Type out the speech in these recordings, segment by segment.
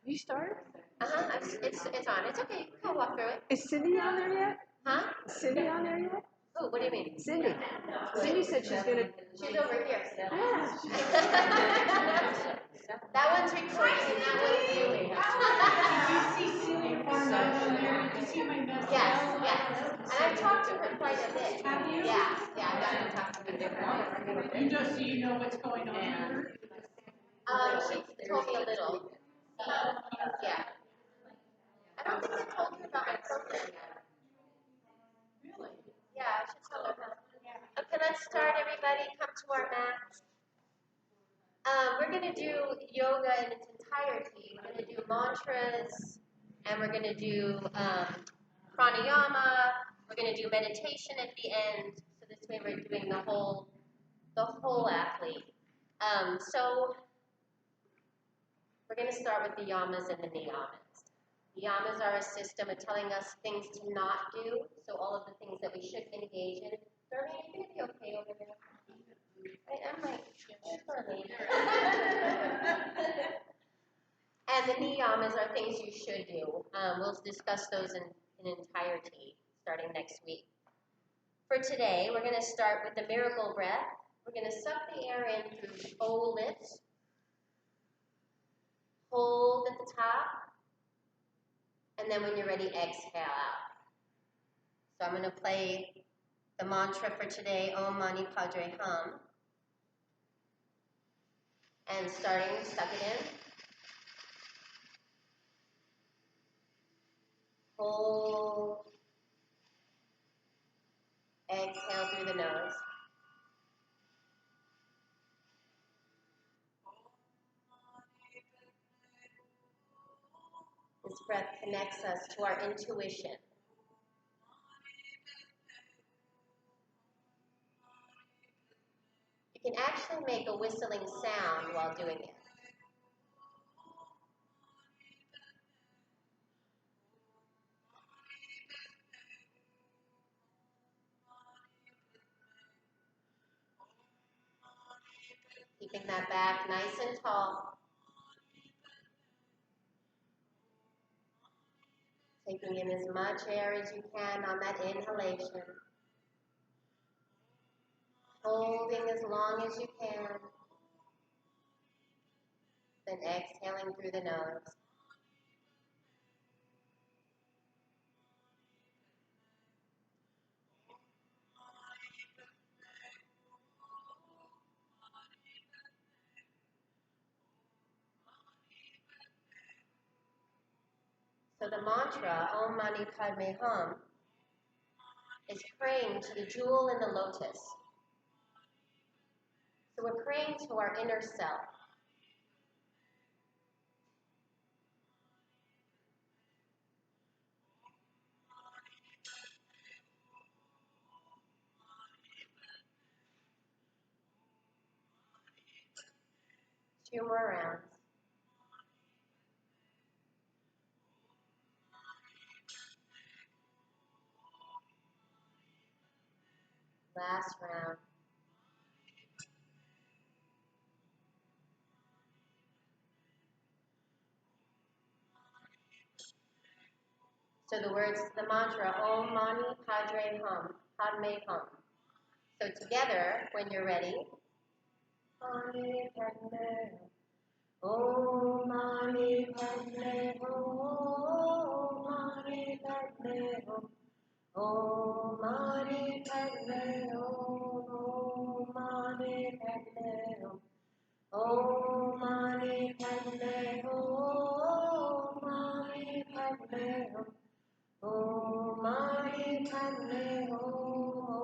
You started? It's on. It's okay. I'll walk through it. Is Cindy on there yet? Huh? Is Cindy on there yet? Oh, what do you mean? Cindy. Cindy said she's gonna. She's over here. Yeah. That one's recording and that one's viewing. Did you see Celia Farmer on there? Did you see my message? Yes. And I've talked to her quite a bit. Have you? Yeah, I got to talk to her. You just so you know what's going on with her? She told me a little. Yeah. I don't think I told her about my program yet. Really? Yeah, I should tell her. Okay, let's start, everybody. Come to our mats. We're going to do yoga in its entirety. We're going to do mantras, and we're going to do pranayama. We're going to do meditation at the end. So this way we're doing the whole athlete. So we're going to start with the yamas and the niyamas. The yamas are a system of telling us things to not do. So all of the things that we should engage in. Darlene, are you going to be okay over there? I'm like, Darlene. And the niyamas are things you should do. We'll discuss those in entirety starting next week. For today, we're going to start with the miracle breath. We're going to suck the air in through O lips. Hold at the top. And then when you're ready, exhale out. So I'm going to play the mantra for today, Om Mani Padre Hum. And starting, suck it in. Hold. Exhale through the nose. This breath connects us to our intuition. You can actually make a whistling sound while doing it. Keeping that back nice and tall. Taking in as much air as you can on that inhalation. Holding as long as you can. Then exhaling through the nose. So the mantra, Om Mani Padme Hum, is praying to the jewel in the lotus. So we're praying to our inner self. Two more rounds. Last round. So the words to the mantra, Om Mani Padme Hum, Padme Hum. So together, when you're ready, Mani Padme Hum, Om Mani Padme Hum, Om Mani Padme Hum, Om Mani Padme Hum, Om Mani Padme Hum, Om Mani Padme Hum, Om Mani Padme Hum. Om Mani Padme Hum,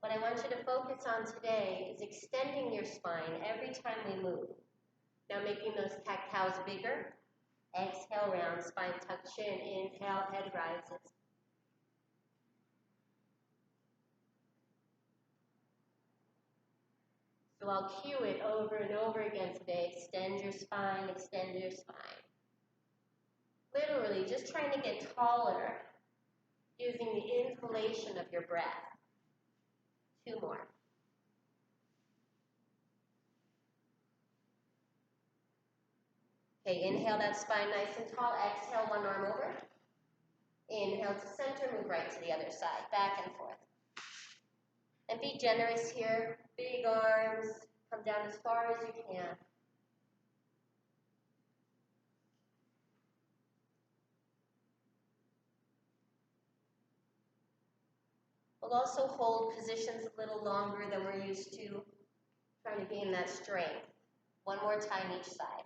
What I want you to focus on today is extending your spine every time we move. Now making those cat-cows bigger. Exhale, round spine, tuck chin. Inhale, head rises. So I'll cue it over and over again today. Extend your spine, extend your spine. Literally, just trying to get taller using the inhalation of your breath. 2 more. Okay, inhale that spine nice and tall. Exhale, one arm over. Inhale to center, move right to the other side, back and forth. And be generous here. Big arms, come down as far as you can. We'll also hold positions a little longer than we're used to, trying to gain that strength. One more time each side.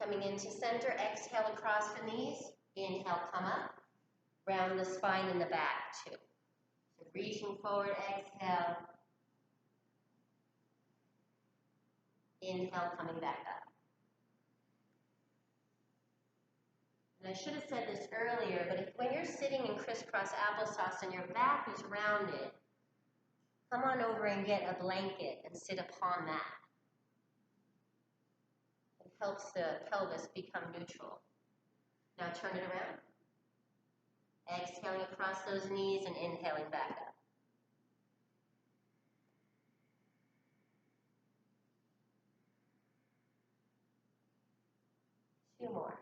Coming into center, exhale across the knees. Inhale, come up. Round the spine and the back, 2. So reaching forward, exhale. Inhale, coming back up. And I should have said this earlier, but when you're sitting in crisscross applesauce and your back is rounded, come on over and get a blanket and sit upon that. It helps the pelvis become neutral. Now turn it around. Exhaling across those knees and inhaling back up. Two more.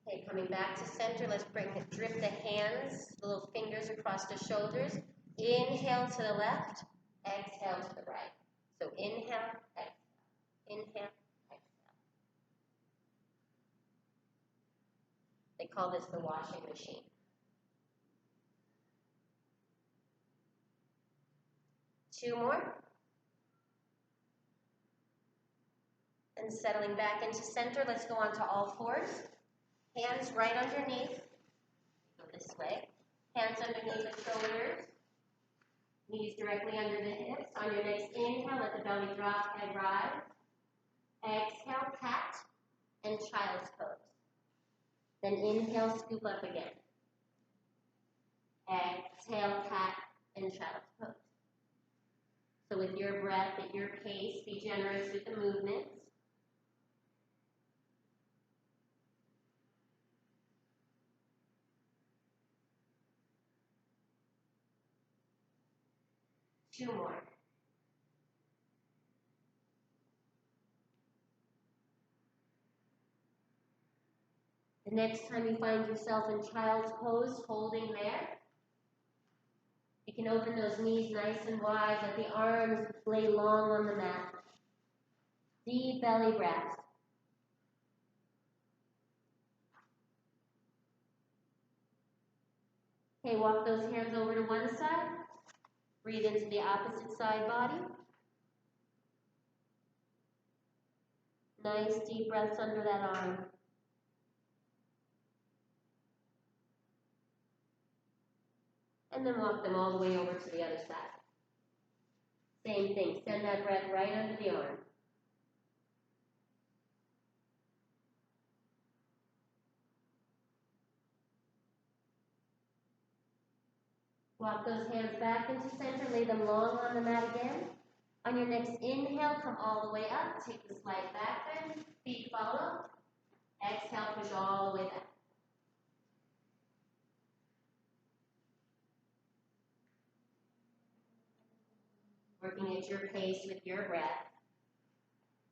Okay, coming back to center, let's drift the hands, the little fingers across the shoulders. Inhale to the left, exhale to the right. So inhale, exhale, inhale, exhale. They call this the washing machine. Two more. And settling back into center, let's go on to all fours. Hands right underneath. Go this way. Hands underneath the shoulders. Knees directly under the hips. On your next inhale, let the belly drop, head rise. Exhale, cat and child's pose. Then inhale, scoop up again. Exhale, cat and child's pose. So with your breath, at your pace, be generous with the movements. Two more. The next time you find yourself in child's pose, holding there, you can open those knees nice and wide, let the arms lay long on the mat. Deep belly breath. Okay, walk those hands over to one side. Breathe into the opposite side body. Nice deep breaths under that arm. And then walk them all the way over to the other side. Same thing, send that breath right under the arm. Walk those hands back into center, lay them long on the mat again. On your next inhale, come all the way up, take the slight back bend, feet follow. Exhale, push all the way back. Working at your pace with your breath.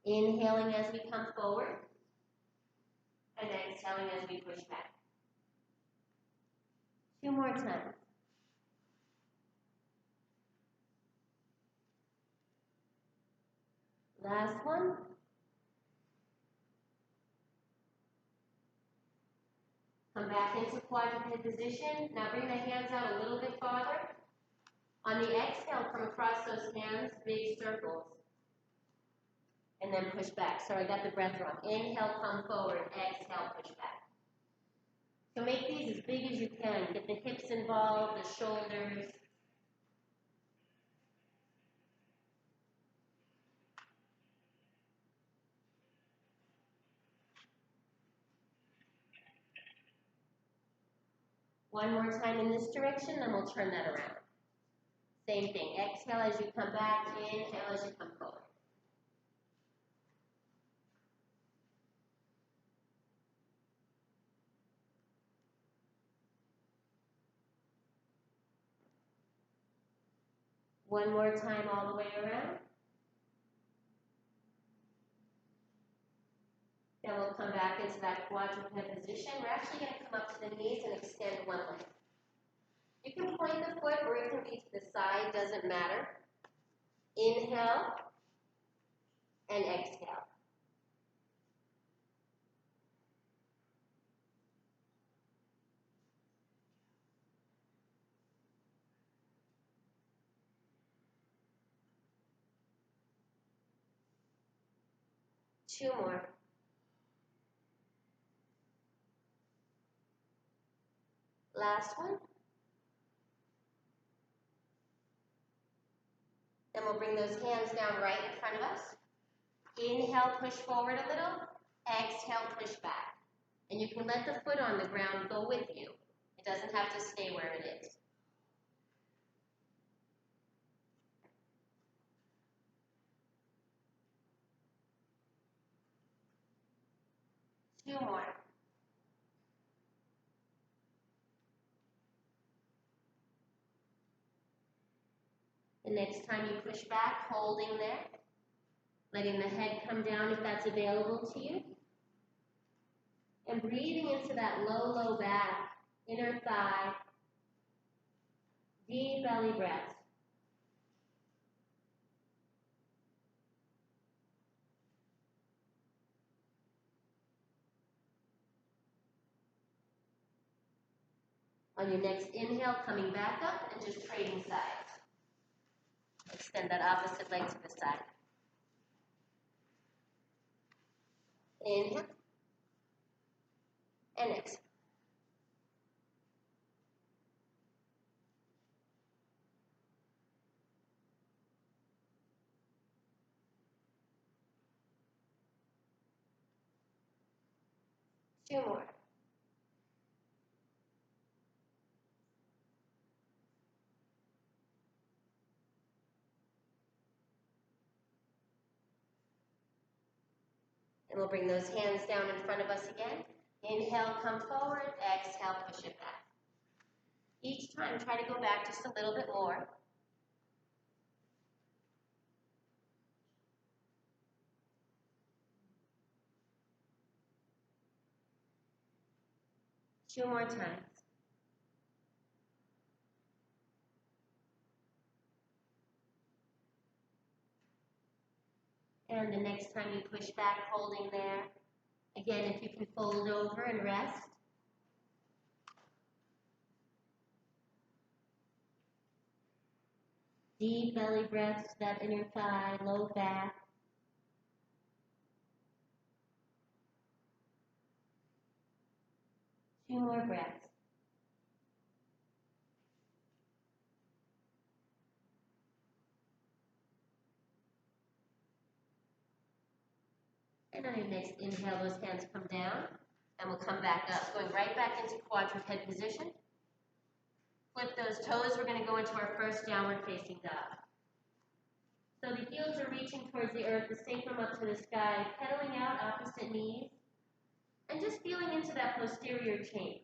Inhaling as we come forward, and exhaling as we push back. Two more times. Last one. Come back into quadruped position. Now bring the hands out a little bit farther. On On the exhale, come across those hands, big circles. And then push back. Sorry, I got the breath wrong. Inhale, come forward. Exhale, push back. So make these as big as you can. Get the hips involved, the shoulders. One more time in this direction, then we'll turn that around. Same thing. Exhale as you come back. Inhale as you come forward. One more time all the way around. Then we'll come back into that quadruped position. We're actually going to come up to the knees and extend one leg. You can point the foot or it can be to the side, doesn't matter. Inhale and exhale. Two more. Last one. Then we'll bring those hands down right in front of us. Inhale, push forward a little. Exhale, push back. And you can let the foot on the ground go with you. It doesn't have to stay where it is. Two more. The next time you push back, holding there, letting the head come down if that's available to you. And breathing into that low, low back, inner thigh, deep belly breath. On your next inhale, coming back up and just trading sides. Extend that opposite leg to the side. Inhale. And exhale. Two more. And we'll bring those hands down in front of us again. Inhale, come forward. Exhale, push it back. Each time, try to go back just a little bit more. Two more times. And the next time you push back, holding there. Again, if you can fold over and rest. Deep belly breaths, that inner thigh, low back. Two more breaths. And on your next inhale, those hands come down, and we'll come back up, going right back into quadruped position. Flip those toes. We're going to go into our first downward facing dog. So the heels are reaching towards the earth, the sacrum up to the sky, pedaling out opposite knees, and just feeling into that posterior chain.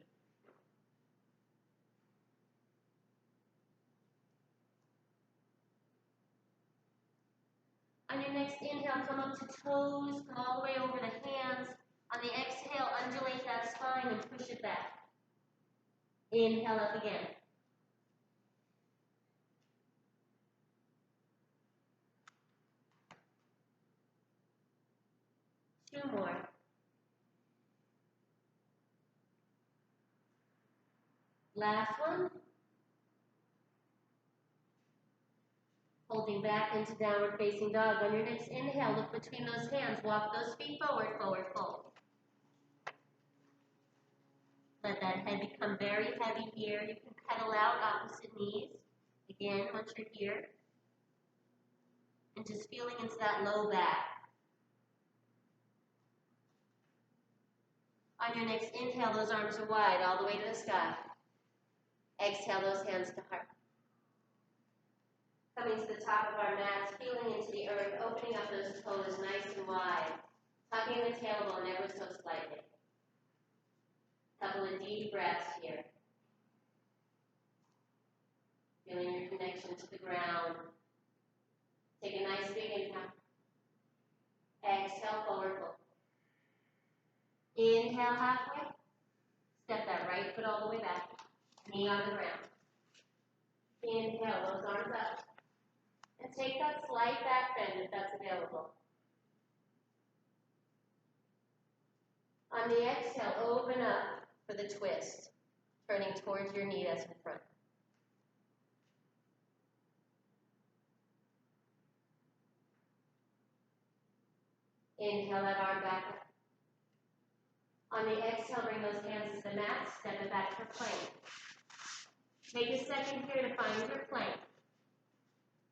On your next inhale, come up to toes, come all the way over the hands. On the exhale, undulate that spine and push it back. Inhale up again. Two more. Last one. Folding back into downward facing dog. On your next inhale, look between those hands. Walk those feet forward, forward fold. Let that head become very heavy here. You can pedal out opposite knees. Again, once you're here. And just feeling into that low back. On your next inhale, those arms are wide, all the way to the sky. Exhale, those hands to heart. Coming to the top of our mats, feeling into the earth, opening up those toes nice and wide. Tucking the tailbone ever so slightly. Couple of deep breaths here. Feeling your connection to the ground. Take a nice big inhale. Exhale, forward fold. Inhale halfway. Step that right foot all the way back. Knee on the ground. Inhale, those arms up. And take that slight back bend if that's available. On the exhale, open up for the twist. Turning towards your knee that's in front. Inhale that arm back up. On the exhale, bring those hands to the mat, step it back for plank. Take a second here to find your plank.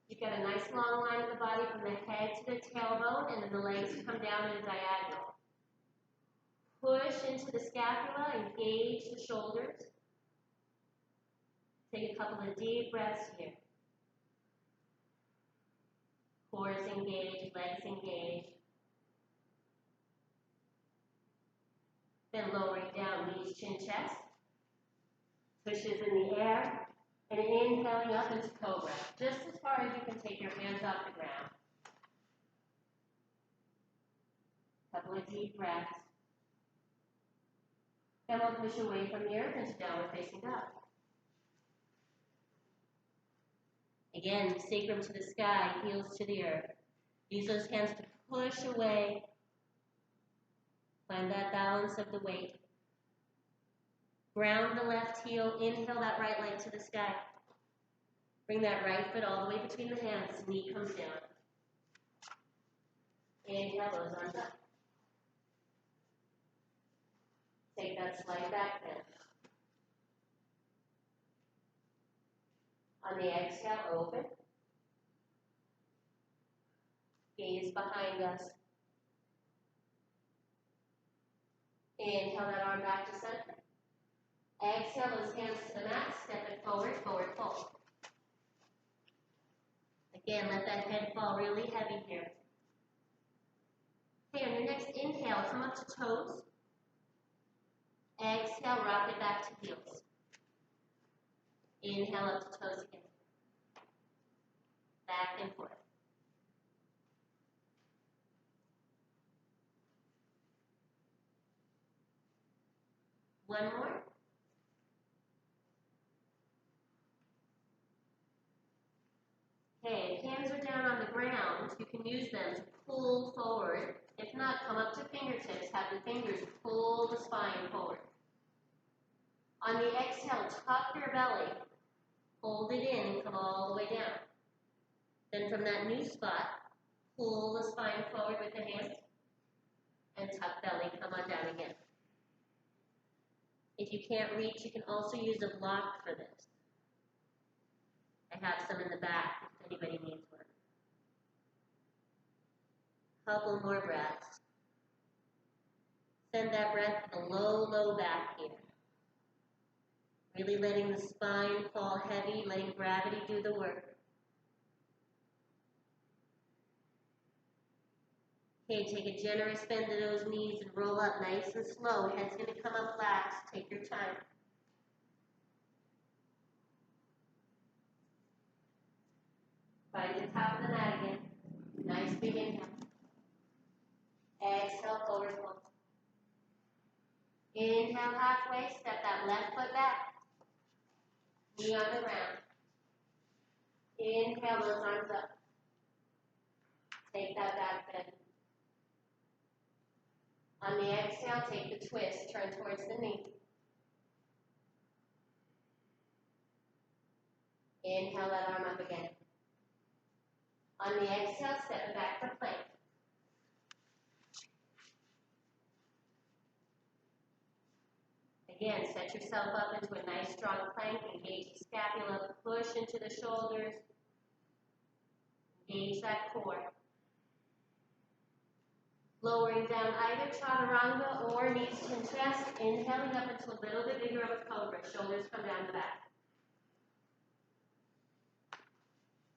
You've got a nice long line of the body from the head to the tailbone, and then the legs come down in a diagonal. Push into the scapula, engage the shoulders. Take a couple of deep breaths here. Cores engage, legs engage. Then lowering down, knees, chin, chest. Pushes in the air. And inhaling up into cobra. Just as far as you can take your hands off the ground. Couple of deep breaths. Then we'll push away from the earth into downward facing dog. Again, sacrum to the sky, heels to the earth. Use those hands to push away. Find that balance of the weight. Ground the left heel, inhale that right leg to the sky. Bring that right foot all the way between the hands, knee comes down. Inhale, those arms up. Take that slight back bend. On the exhale, open. Gaze behind us. Inhale that arm back to center. Exhale those hands to the mat, step it forward, forward fold. Again, let that head fall really heavy here. Okay, on your next inhale, come up to toes. Exhale, rock it back to heels. Inhale up to toes again. Back and forth. One more. Okay, if hands are down on the ground, you can use them to pull forward. If not, come up to fingertips. Have the fingers pull the spine forward. On the exhale, tuck your belly. Hold it in and come all the way down. Then from that new spot, pull the spine forward with the hands. And tuck belly, come on down again. If you can't reach, you can also use a block for this. I have some in the back if anybody needs one. Couple more breaths. Send that breath to the low, low back here. Really letting the spine fall heavy, letting gravity do the work. Okay, take a generous bend to those knees and roll up nice and slow. Head's going to come up last. Take your time. Find the top of the mat again. Nice big inhale. Exhale, forward fold. Inhale halfway, step that left foot back. Knee on the ground. Inhale, those arms up. Take that back bend. On the exhale, take the twist, turn towards the knee. Inhale that arm up again. Set yourself up into a nice strong plank. Engage the scapula. Push into the shoulders. Engage that core. Lowering down either chaturanga or knees to chest. Inhaling up into a little bit bigger of a cobra. Shoulders come down the back.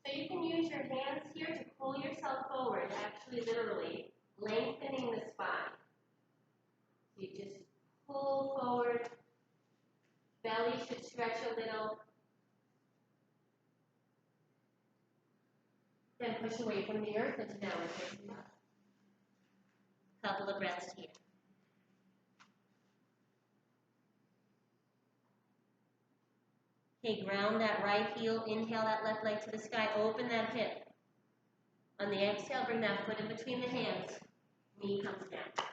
So you can use your hands here to pull yourself forward, actually literally lengthening the spine. You just pull forward. Belly should stretch a little. Then push away from the earth into downward facing dog. Couple of breaths here. Okay, ground that right heel. Inhale that left leg to the sky. Open that hip. On the exhale, bring that foot in between the hands. Knee comes down.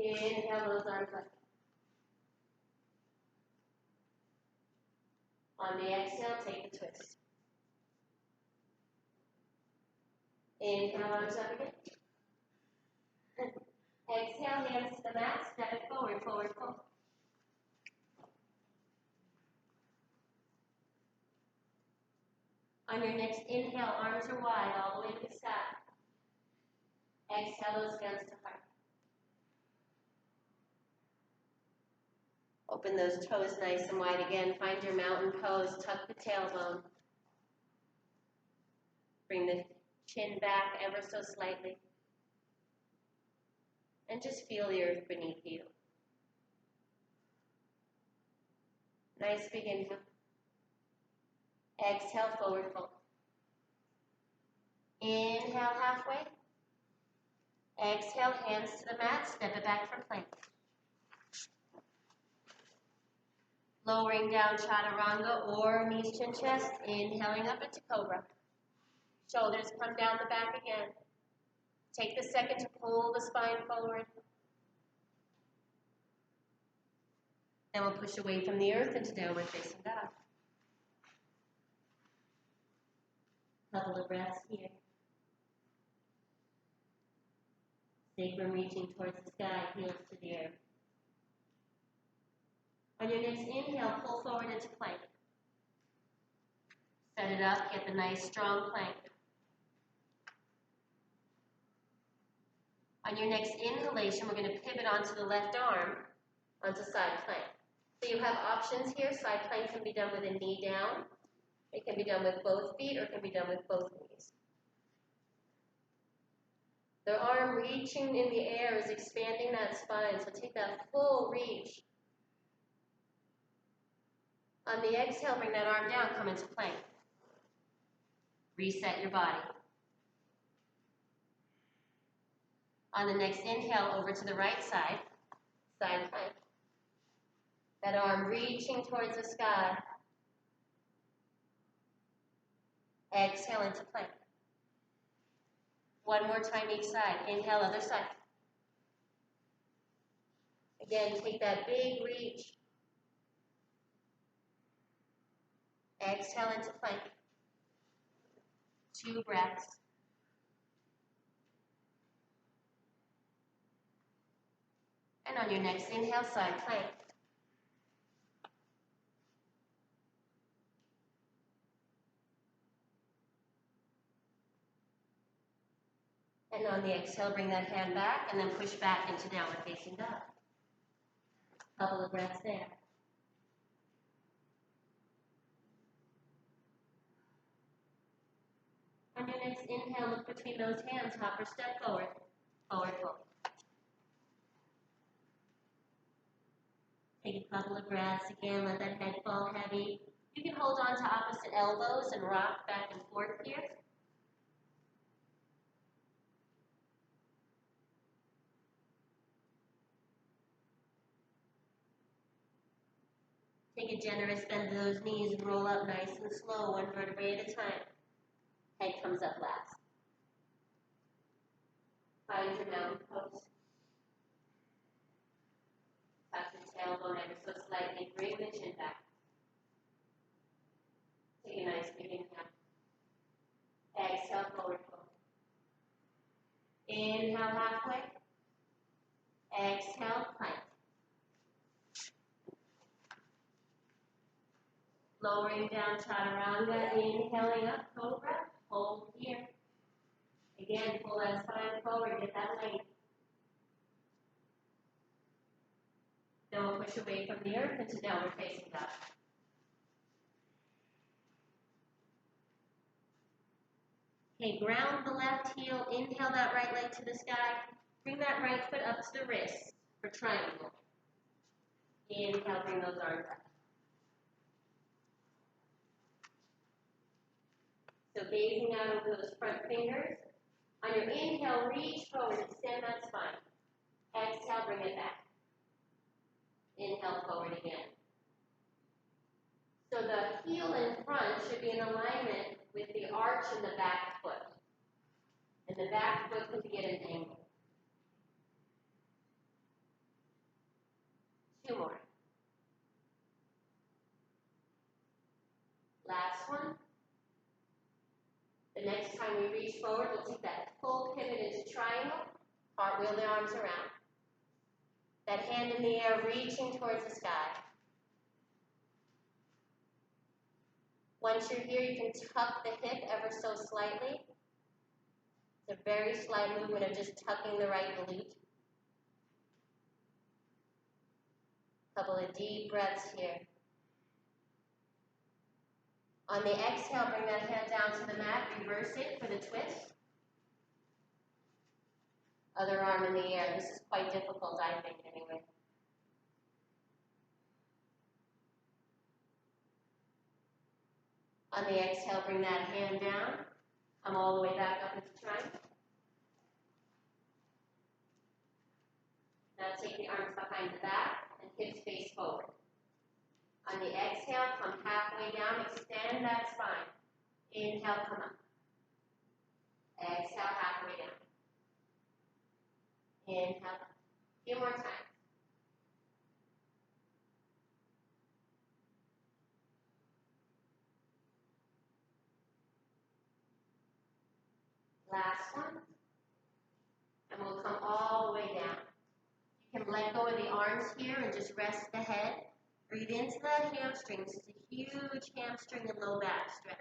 Inhale those arms up. On the exhale, take the twist. Inhale, arms up again. Exhale, hands to the mat, step it forward, forward fold. On your next inhale, arms are wide, all the way to the sky. Exhale those hands to heart. Open those toes nice and wide again. Find your mountain pose. Tuck the tailbone. Bring the chin back ever so slightly. And just feel the earth beneath you. Nice big inhale. Exhale, forward fold. Inhale halfway. Exhale, hands to the mat. Step it back for plank. Lowering down chaturanga or knees, chin, chest. Inhaling up into cobra. Shoulders come down the back again. Take the second to pull the spine forward. Then we'll push away from the earth into downward facing dog. Couple of breaths here. Sacrum reaching towards the sky, heels to the earth. On your next inhale, pull forward into plank. Set it up, get the nice strong plank. On your next inhalation, we're going to pivot onto the left arm, onto side plank. So you have options here. Side plank can be done with a knee down. It can be done with both feet, or it can be done with both knees. The arm reaching in the air is expanding that spine, so take that full reach. On the exhale, bring that arm down, come into plank. Reset your body. On the next inhale, over to the right side, side plank. That arm reaching towards the sky. Exhale into plank. One more time each side. Inhale, other side. Again, take that big reach. Exhale into plank. 2 breaths. And on your next inhale, side plank. And on the exhale, bring that hand back and then push back into downward facing dog. Couple of breaths there. On your next inhale, look between those hands, hop or step forward. Forward fold. Take a couple of breaths again, let that head fall heavy. You can hold on to opposite elbows and rock back and forth here. Take a generous bend of those knees and roll up nice and slow, one vertebrae at a time. Head comes up last. Find your mountain pose. Tuck the tailbone ever so slightly. Bring the chin back. Take a nice big inhale. Exhale, forward fold. Inhale halfway. Exhale, plank. chaturanga, inhaling up, cobra, hold here. Again, pull that spine forward, get that length. Then we'll push away from the earth into downward facing dog. Okay, ground the left heel, inhale that right leg to the sky. Bring that right foot up to the wrist for triangle. Inhale, bring those arms up. So gazing out over those front fingers. On your inhale, reach forward, extend that spine. Exhale, bring it back. Inhale, forward again. So the heel in front should be in alignment with the arch in the back foot. And the back foot could be at an angle. 2 more. Last one. The next time we reach forward, we'll take that full pivot into triangle. Cartwheel the arms around. That hand in the air reaching towards the sky. Once you're here, you can tuck the hip ever so slightly. It's a very slight movement of just tucking the right glute. Couple of deep breaths here. On the exhale, bring that hand down to the mat, reverse it for the twist. Other arm in the air. This is quite difficult, I think, anyway. On the exhale, bring that hand down. Come all the way back up into triangle. Now take the arms behind the back and hips face forward. On the exhale, come halfway down, extend that spine. Inhale, come up. Exhale, halfway down. Inhale, up. A few more times. Last one. And we'll come all the way down. You can let go of the arms here and just rest the head. Breathe into that hamstring. This is a huge hamstring and low back stretch.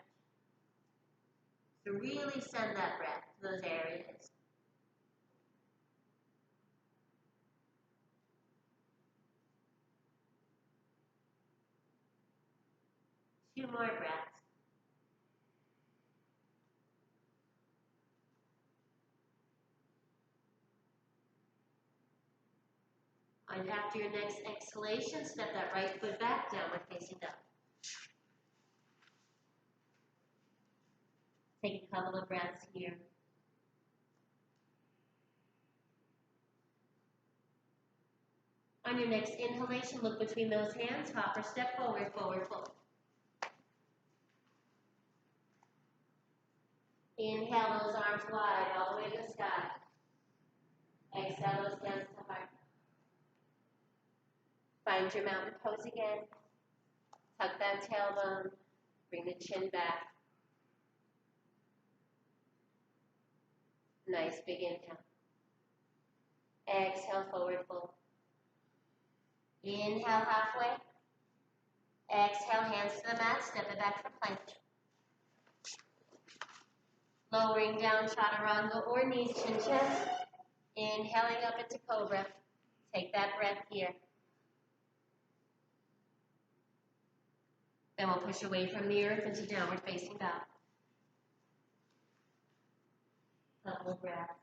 So really send that breath to those areas. Two more breaths. And after your next exhalation, step that right foot back, downward facing dog. Take a couple of breaths here. On your next inhalation, look between those hands, hop or step forward, forward fold. Inhale those arms wide, all the way to the sky. Exhale those hands to heart. Find your mountain pose again. Tuck that tailbone. Bring the chin back. Nice big inhale. Exhale, forward fold. Inhale halfway. Exhale, hands to the mat. Step it back for plank. Lowering down, chaturanga or knees, chin chest. Inhaling up into cobra. Take that breath here. Then we'll push away from the earth into downward facing dog. Couple of breaths.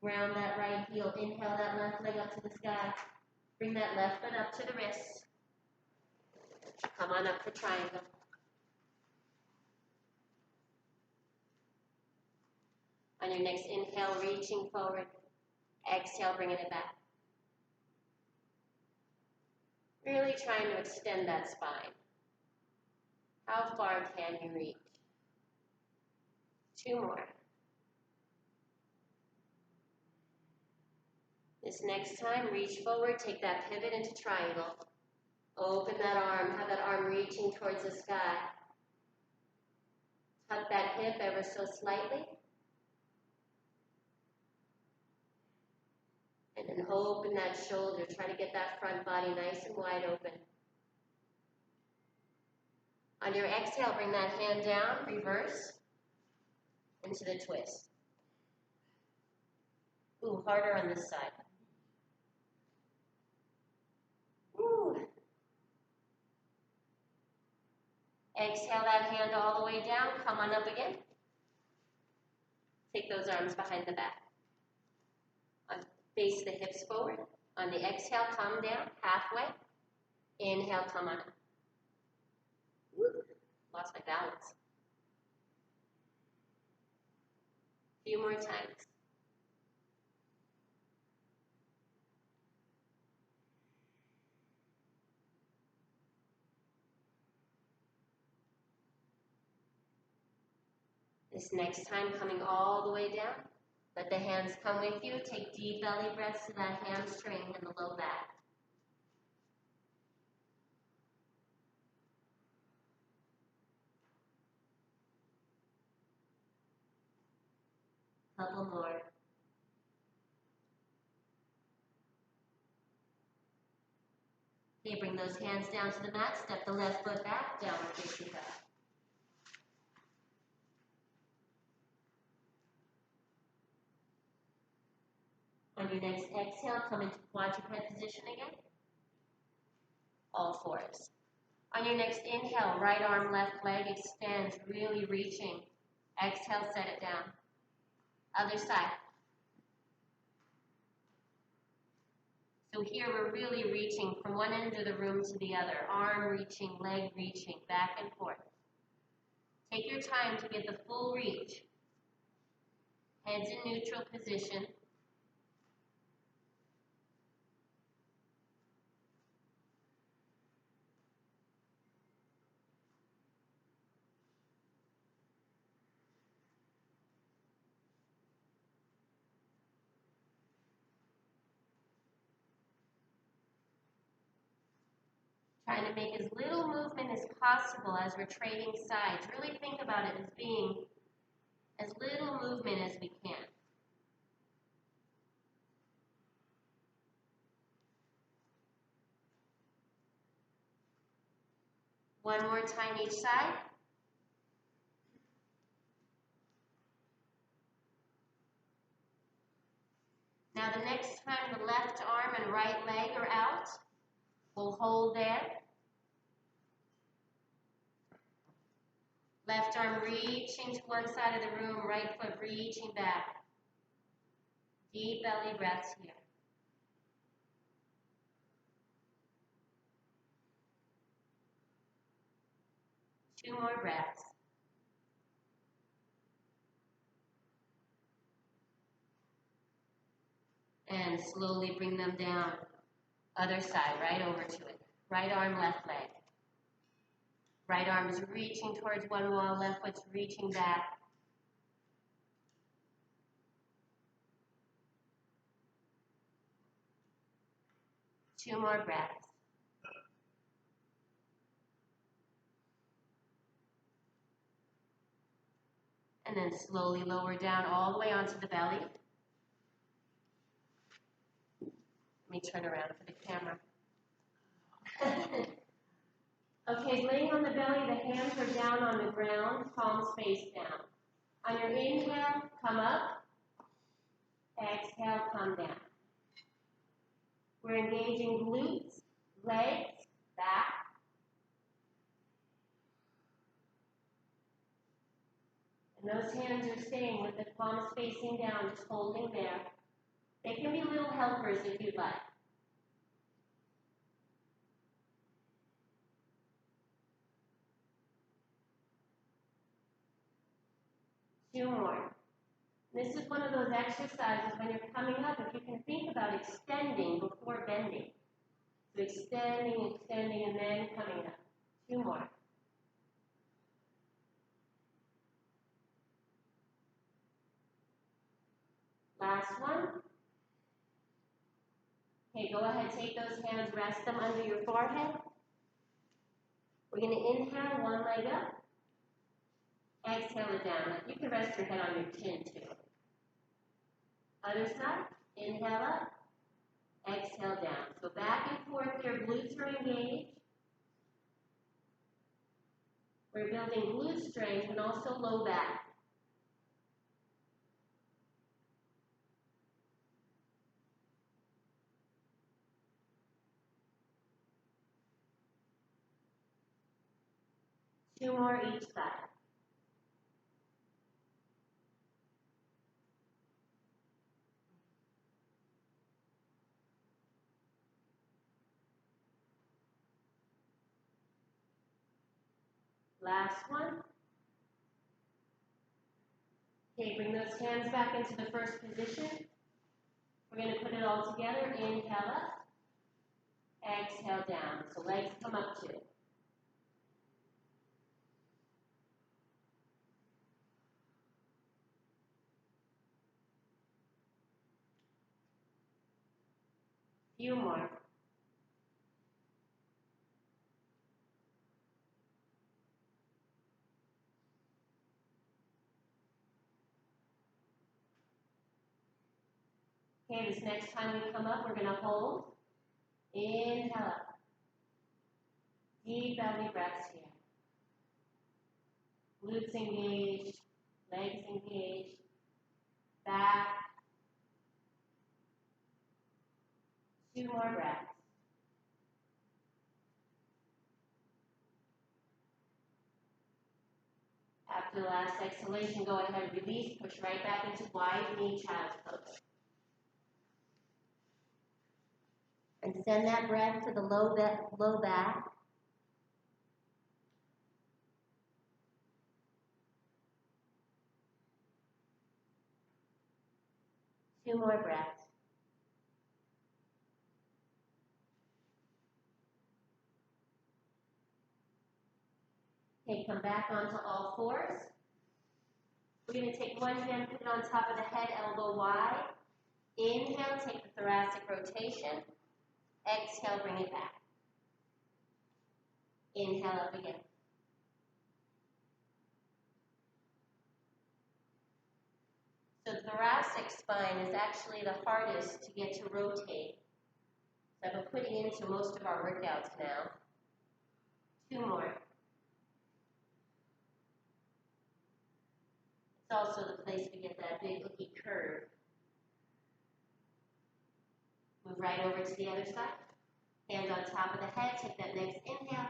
Ground that right heel. Inhale that left leg up to the sky. Bring that left foot up to the wrist. Come on up for triangle. On your next inhale, reaching forward. Exhale, bringing it back. Really trying to extend that spine. How far can you reach? 2 more. This next time, reach forward, take that pivot into triangle. Open that arm, have that arm reaching towards the sky. Tuck that hip ever so slightly. And then open that shoulder. Try to get that front body nice and wide open. On your exhale, bring that hand down, reverse, into the twist. Ooh, harder on this side. Ooh. Exhale that hand all the way down, come on up again. Take those arms behind the back. Face the hips forward. On the exhale, come down, halfway. Inhale, come on up. Woo. Lost my balance. A few more times. This next time, coming all the way down. Let the hands come with you. Take deep belly breaths to that hamstring and the low back. Couple more. Okay, bring those hands down to the mat. Step the left foot back, downward facing dog. On your next exhale, come into quadruped position again. All fours. On your next inhale, right arm, left leg extends, really reaching. Exhale, set it down. Other side. So here we're really reaching from one end of the room to the other. Arm reaching, leg reaching, back and forth. Take your time to get the full reach. Heads in neutral position. Trying to make as little movement as possible as we're trading sides. Really think about it as being as little movement as we can. One more time each side. Now the next time the left arm and right leg are out, we'll hold there. Left arm reaching to one side of the room, right foot reaching back. Deep belly breaths here. Two more breaths. And slowly bring them down. Other side, right over to it. Right arm, left leg. Right arm is reaching towards one wall, left foot's reaching back. Two more breaths. And then slowly lower down all the way onto the belly. Let me turn around for the camera. Okay, laying on the belly, the hands are down on the ground, palms face down. On your inhale, come up. Exhale, come down. We're engaging glutes, legs, back. And those hands are staying with the palms facing down, just holding there. They can be little helpers if you'd like. Two more. This is one of those exercises when you're coming up, if you can think about extending before bending. So extending, extending, and then coming up. Two more. Last one. Okay, go ahead, take those hands, rest them under your forehead. We're going to inhale, one leg up. Exhale it down. You can rest your head on your chin too. Other side, inhale up, exhale down. So back and forth, your glutes are engaged. would think glute strength and also low back. Two more each side. Last one. Okay, bring those hands back into the first position. We're going to put it all together. Inhale up. Exhale down. So legs come up too. Few more. Okay, this next time we come up, we're going to hold. Inhale up. Deep belly breaths here. Glutes engaged, legs engaged, back. Two more breaths. After the last exhalation, go ahead and release, push right back into wide knee child's pose. And send that breath to the low back. Two more breaths. Okay, come back onto all fours. We're going to take one hand, put it on top of the head, elbow wide. Inhale, take the thoracic rotation. Exhale, bring it back. Inhale up again. So the thoracic spine is actually the hardest to get to rotate. So I've been putting into most of our workouts now. Two more. It's also the place we get that big looky curve. Move right over to the other side. Hands on top of the head. Take that next inhale.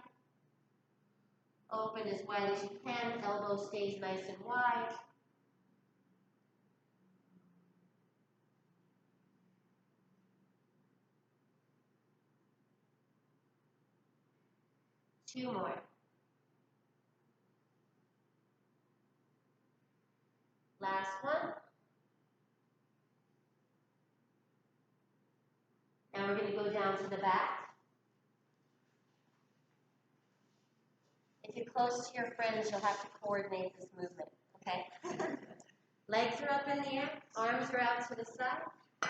Open as wide as you can. Elbow stays nice and wide. Two more. Last one. Now we're going to go down to the back. If you're close to your friends, you'll have to coordinate this movement, okay? Legs are up in the air, arms are out to the side.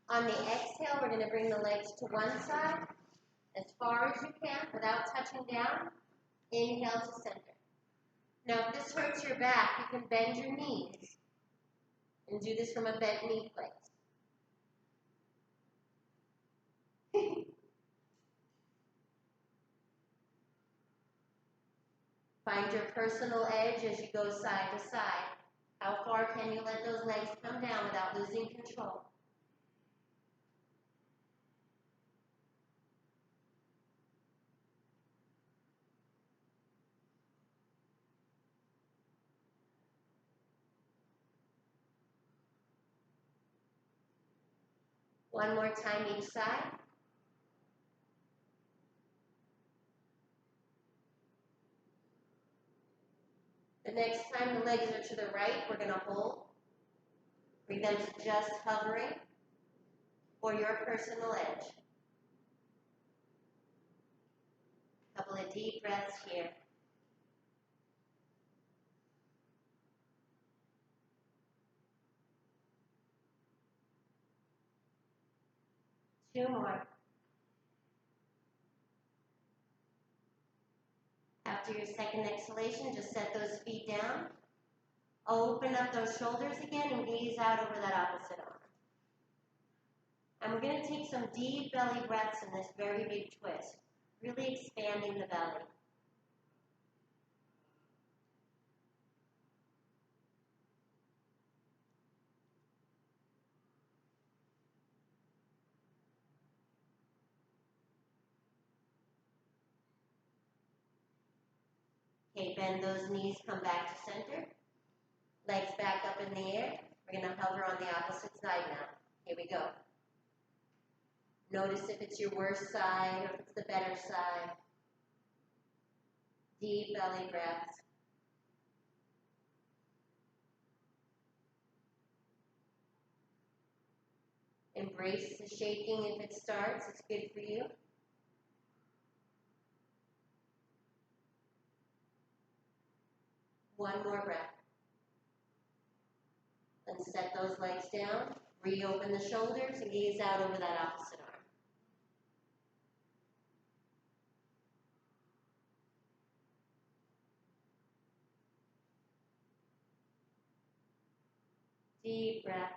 On the exhale, we're going to bring the legs to one side as far as you can without touching down. Inhale to center. Now, if this hurts your back, you can bend your knees and do this from a bent knee place. Find your personal edge as you go side to side. How far can you let those legs come down without losing control? One more time each side. The next time the legs are to the right, we're going to hold. Bring them to just hovering or your personal edge. A couple of deep breaths here. Two more. After your second exhalation, just set those feet down. Open up those shoulders again and gaze out over that opposite arm. And we're going to take some deep belly breaths in this very big twist, really expanding the belly. Okay, bend those knees, come back to center. Legs back up in the air. We're going to hover on the opposite side now. Here we go. Notice if it's your worst side or if it's the better side. Deep belly breaths. Embrace the shaking if it starts. It's good for you. One more breath. Then set those legs down. Reopen the shoulders and gaze out over that opposite arm. Deep breaths.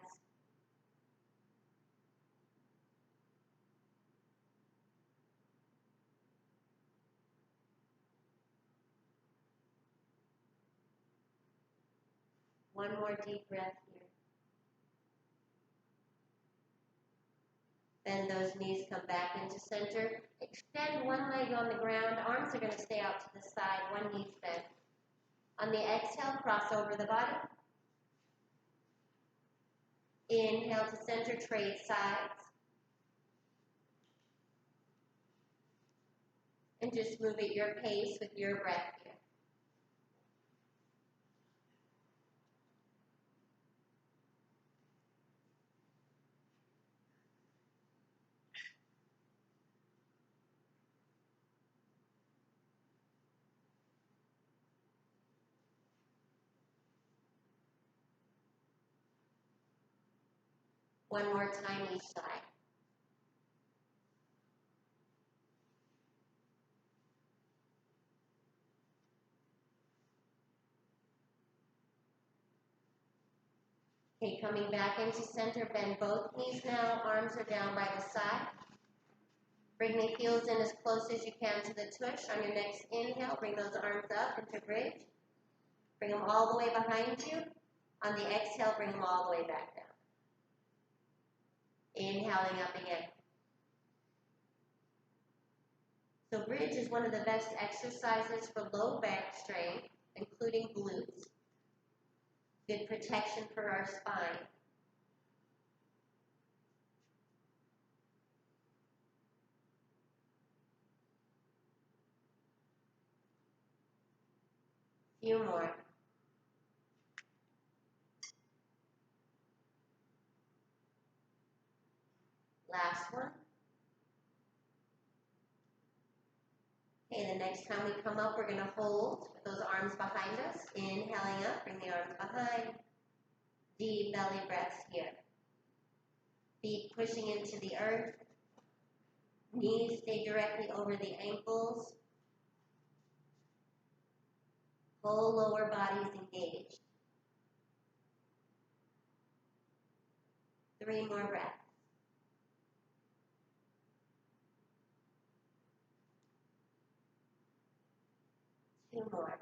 One more deep breath here. Bend those knees, come back into center. Extend one leg on the ground. Arms are going to stay out to the side. One knee's bent. On the exhale, cross over the body. Inhale to center, trade sides. And just move at your pace with your breath here. One more time each side. Okay, coming back into center, bend both knees now. Arms are down by the side. Bring the heels in as close as you can to the tush. On your next inhale, bring those arms up into bridge. Bring them all the way behind you. On the exhale, bring them all the way back down. Inhaling up again. So bridge is one of the best exercises for low back strain, including glutes. Good protection for our spine. Few more. Last one. Okay, the next time we come up, we're going to hold with those arms behind us. Inhaling up, bring the arms behind. Deep belly breaths here. Feet pushing into the earth. Knees stay directly over the ankles. Whole lower body's engaged. 3 more breaths. Two more.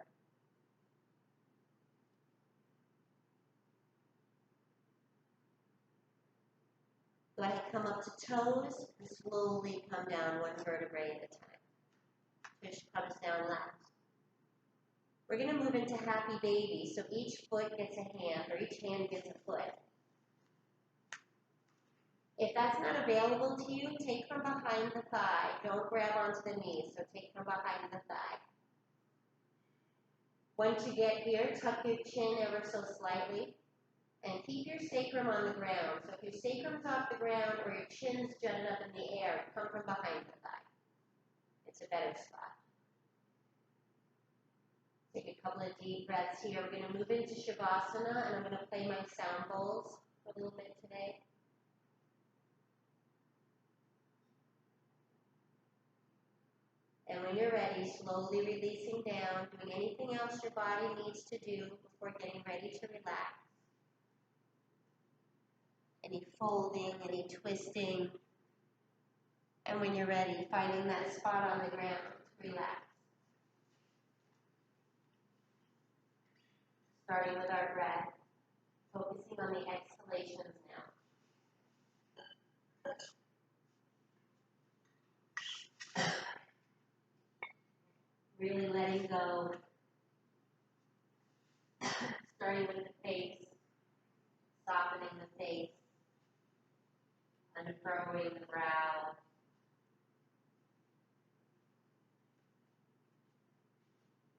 Go ahead, come up to toes and slowly come down one vertebrae at a time. Tush comes down last. We're going to move into happy baby, so each foot gets a hand, or each hand gets a foot. If that's not available to you, take from behind the thigh. Don't grab onto the knees, so take from behind the thigh. Once you get here, tuck your chin ever so slightly, and keep your sacrum on the ground. So if your sacrum's off the ground or your chin's jutted up in the air, come from behind the thigh. It's a better spot. Take a couple of deep breaths here. We're going to move into Shavasana, and I'm going to play my sound bowls for a little bit today. And when you're ready, slowly releasing down, doing anything else your body needs to do before getting ready to relax. Any folding, any twisting. And when you're ready, finding that spot on the ground to relax. Starting with our breath, focusing on the exhalations now. Really letting go starting with the face, softening the face, unfurrowing the brow,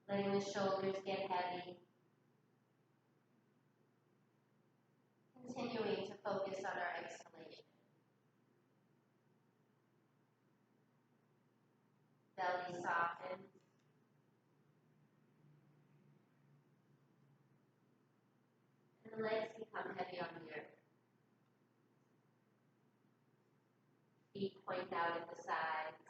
letting the shoulders get heavy, continuing to focus on our exhalation. Belly softens. And the legs become heavy on the earth. Feet point out at the sides.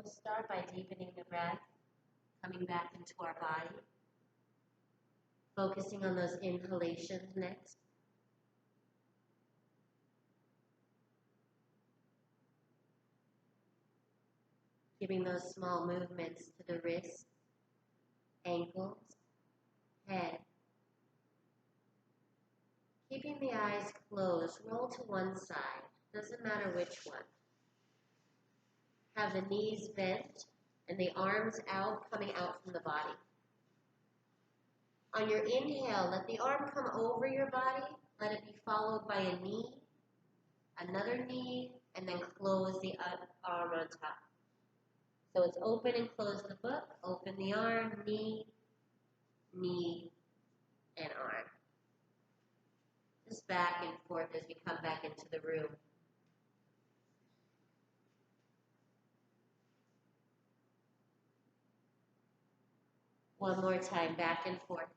We'll start by deepening the breath, coming back into our body, focusing on those inhalations next. Giving those small movements to the wrists, ankles, head. Keeping the eyes closed, roll to one side, doesn't matter which one. Have the knees bent and the arms out, coming out from the body. On your inhale, let the arm come over your body, let it be followed by a knee, another knee, and then close the arm on top. So it's open and close the book, open the arm, knee, knee, and arm. Just back and forth as we come back into the room. One more time, back and forth.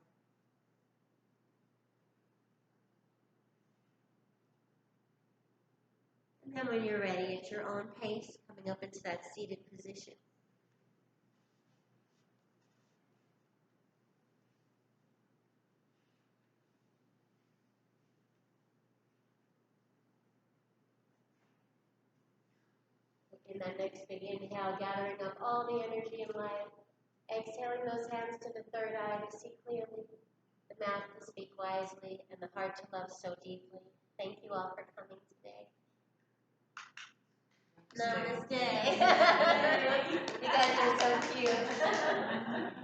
And then when you're ready, at your own pace, coming up into that seated position. In that next big inhale, gathering up all the energy and light. Exhaling those hands to the third eye to see clearly, the mouth to speak wisely, and the heart to love so deeply. Thank you all for coming today. Namaste. You guys are so cute.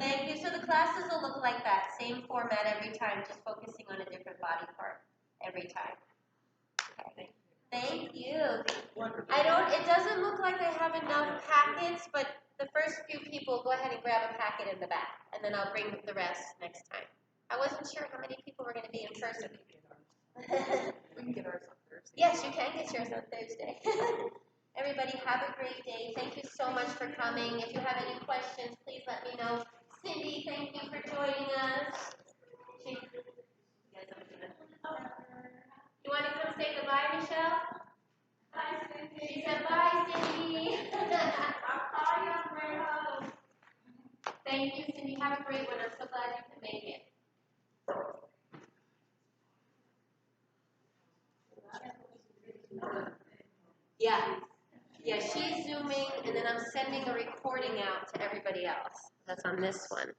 Thank you. So the classes will look like that, same format every time, just focusing on a different body part every time. Okay. Thank you. It doesn't look like I have enough packets, but the first few people, go ahead and grab a packet in the back, and then I'll bring the rest next time. I wasn't sure how many people were going to be in person. We can get ours on Thursday. Yes, you can get yours on Thursday. Everybody, have a great day. Thank you so much for coming. If you have any questions, please let me know. Cindy, thank you for joining us. You want to come say goodbye, Michelle? Bye, Cindy. She said bye, Cindy. I'll call you on the way home. Thank you, Cindy. Have a great one. I'm so glad you could make it. Yeah, she's Zooming, and then I'm sending a recording out to everybody else. That's on this one.